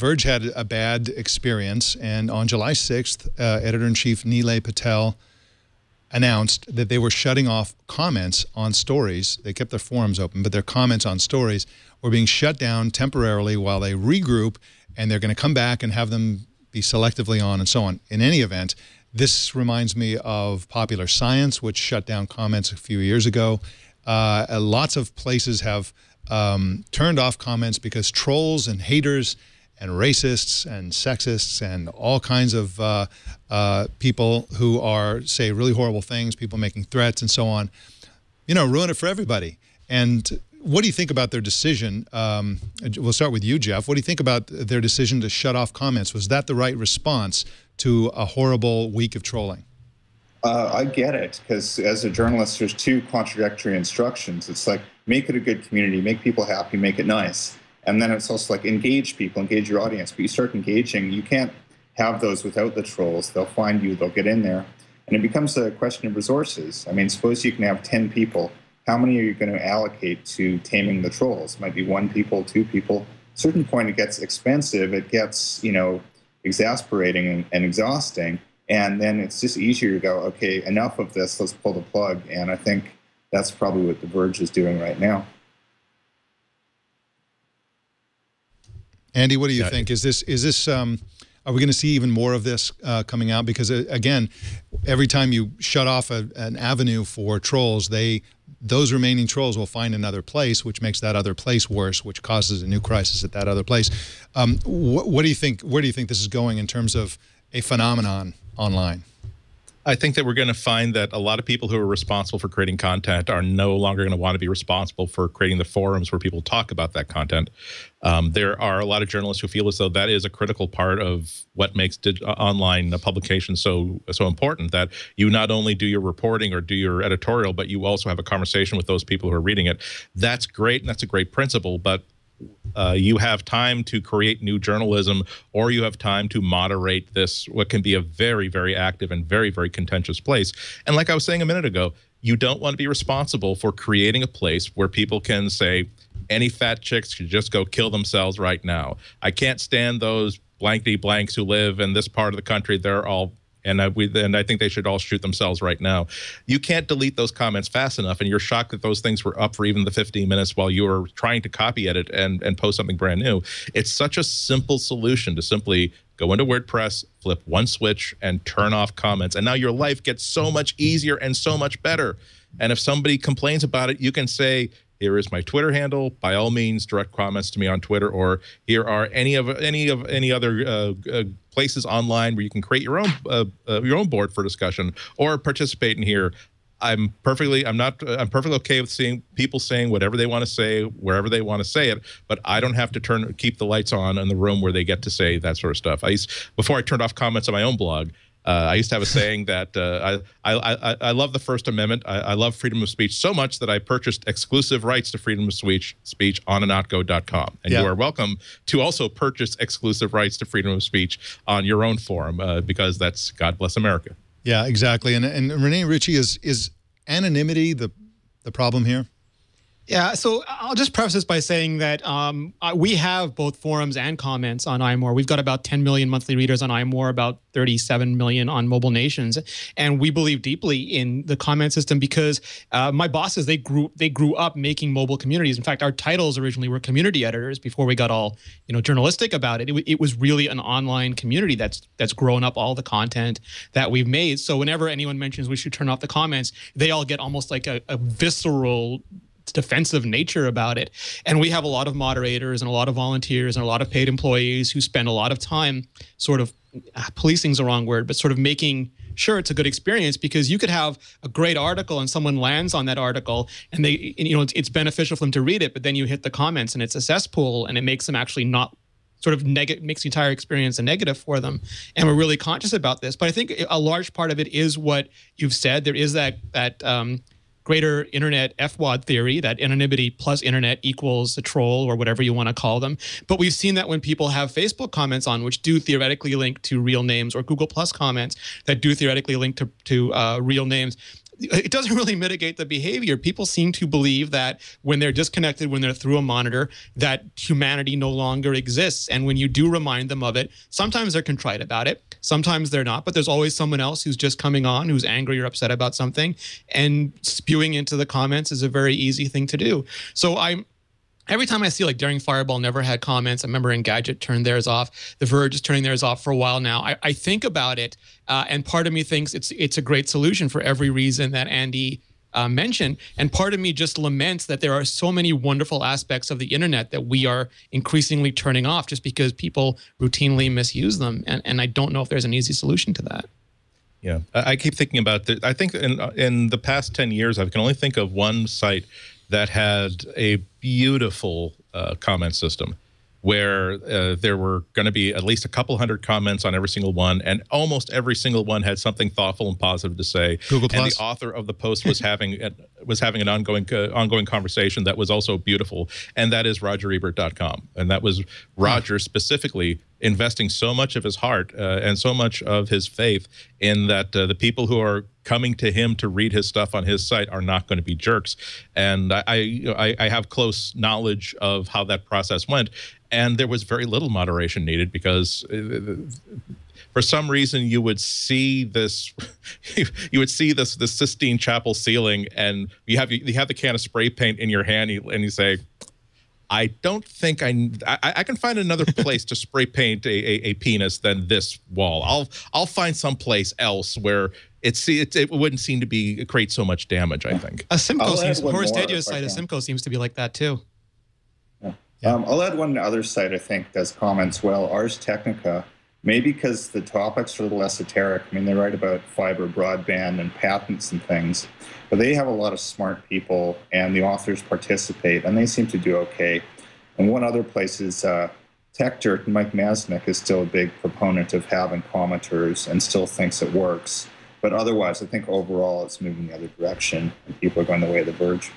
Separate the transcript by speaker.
Speaker 1: Verge had a bad experience, and on July 6th, Editor-in-Chief Nilay Patel announced that they were shutting off comments on stories. They kept their forums open, but their comments on stories were being shut down temporarily while they regroup, and they're going to come back and have them be selectively on and so on. In any event, this reminds me of Popular Science, which shut down comments a few years ago. Lots of places have turned off comments because trolls and haters and racists and sexists and all kinds of people who are, say, really horrible things, people making threats and so on, you know, ruin it for everybody. And what do you think about their decision? We'll start with you, Jeff. What do you think about their decision to shut off comments? Was that the right response to a horrible week of trolling?
Speaker 2: I get it, because as a journalist, there's two contradictory instructions. It's like, make it a good community, make people happy, make it nice. And then it's also like, engage people, engage your audience. But you start engaging, you can't have those without the trolls. They'll find you, they'll get in there. And it becomes a question of resources. I mean, suppose you can have 10 people. How many are you going to allocate to taming the trolls? It might be 1 people, 2 people. At a certain point, it gets expensive. It gets, you know, exasperating and exhausting. And then it's just easier to go, okay, enough of this, let's pull the plug. And I think that's probably what The Verge is doing right now.
Speaker 1: Andy, what do you think? Is this are we going to see even more of this coming out? Because again, every time you shut off an avenue for trolls, those remaining trolls will find another place, which makes that other place worse, which causes a new crisis at that other place. What do you think? Where do you think this is going in terms of a phenomenon online?
Speaker 3: I think that we're going to find that a lot of people who are responsible for creating content are no longer going to want to be responsible for creating the forums where people talk about that content. There are a lot of journalists who feel as though that is a critical part of what makes online publication so important, that you not only do your reporting or do your editorial, but you also have a conversation with those people who are reading it. That's great, and that's a great principle, but you have time to create new journalism, or you have time to moderate this, what can be a very, very active and very, very contentious place. And like I was saying a minute ago, you don't want to be responsible for creating a place where people can say, any fat chicks should just go kill themselves right now. I can't stand those blankety blanks who live in this part of the country. They're all... And I think they should all shoot themselves right now. You can't delete those comments fast enough, and you're shocked that those things were up for even the 15 minutes while you were trying to copy edit and post something brand new. It's such a simple solution to simply go into WordPress, flip one switch, and turn off comments. And now your life gets so much easier and so much better. And if somebody complains about it, you can say, here is my Twitter handle. By all means, direct comments to me on Twitter, or here are any other places online where you can create your own board for discussion or participate in here. I'm perfectly okay with seeing people saying whatever they want to say wherever they want to say it, but I don't have to keep the lights on in the room where they get to say that sort of stuff. Before I turned off comments on my own blog, I used to have a saying that I love the First Amendment. I love freedom of speech so much that I purchased exclusive rights to freedom of speech on anotgo.com. And you are welcome to also purchase exclusive rights to freedom of speech on your own forum, because that's God bless America. Yeah, exactly. And Renee Ritchie, is anonymity the problem here?
Speaker 4: Yeah, so I'll just preface this by saying that we have both forums and comments on iMore. We've got about 10 million monthly readers on iMore, about 37 million on Mobile Nations, and we believe deeply in the comment system because my bosses, they grew up making mobile communities. In fact, our titles originally were community editors before we got all journalistic about it. It was really an online community that's grown up all the content that we've made. So whenever anyone mentions we should turn off the comments, they all get almost like a visceral defensive nature about it. And we have a lot of moderators and a lot of volunteers and a lot of paid employees who spend a lot of time sort of, policing's the wrong word, but sort of making sure it's a good experience, because you could have a great article and someone lands on that article and it's beneficial for them to read it, but then you hit the comments and it's a cesspool and it makes them actually not sort of makes the entire experience a negative for them. And we're really conscious about this. But I think a large part of it is what you've said. There is that greater internet FWAD theory, that anonymity plus internet equals a troll or whatever you want to call them. But we've seen that when people have Facebook comments on, which do theoretically link to real names, or Google Plus comments that do theoretically link to real names, it doesn't really mitigate the behavior. People seem to believe that when they're disconnected, when they're through a monitor, that humanity no longer exists. And when you do remind them of it, sometimes they're contrite about it, sometimes they're not, but there's always someone else who's just coming on, who's angry or upset about something, and spewing into the comments is a very easy thing to do. So every time I see, like, Daring Fireball never had comments. I remember Engadget turned theirs off. The Verge is turning theirs off for a while now. I think about it, and part of me thinks it's a great solution for every reason that Andy mentioned. And part of me just laments that there are so many wonderful aspects of the internet that we are increasingly turning off just because people routinely misuse them. And I don't know if there's an easy solution to that.
Speaker 3: Yeah, I keep thinking about that. I think in the past 10 years, I can only think of one site that had a beautiful comment system where there were going to be at least a couple hundred comments on every single one, and almost every single one had something thoughtful and positive to say.
Speaker 1: Google+.
Speaker 3: And the author of the post was having an ongoing conversation that was also beautiful, and that is RogerEbert.com. And that was Roger specifically investing so much of his heart and so much of his faith in that the people who are coming to him to read his stuff on his site are not going to be jerks. And I have close knowledge of how that process went, and there was very little moderation needed because for some reason you would see this this Sistine Chapel ceiling, and you have the can of spray paint in your hand, and you say, I don't think I can find another place to spray paint a penis than this wall. I'll find some place else where it wouldn't seem to create so much damage, I think.
Speaker 4: A Simcoe seems, Horace Dadio's site, a Simcoe seems to be like that too.
Speaker 2: Yeah. I'll add one other site I think does comments well, Ars Technica. Maybe because the topics are a little esoteric. I mean, they write about fiber broadband and patents and things, but they have a lot of smart people, and the authors participate, and they seem to do okay. And one other place is Tech Dirt. Mike Masnick is still a big proponent of having commenters and still thinks it works. But otherwise, I think overall it's moving the other direction, and people are going the way of the Verge.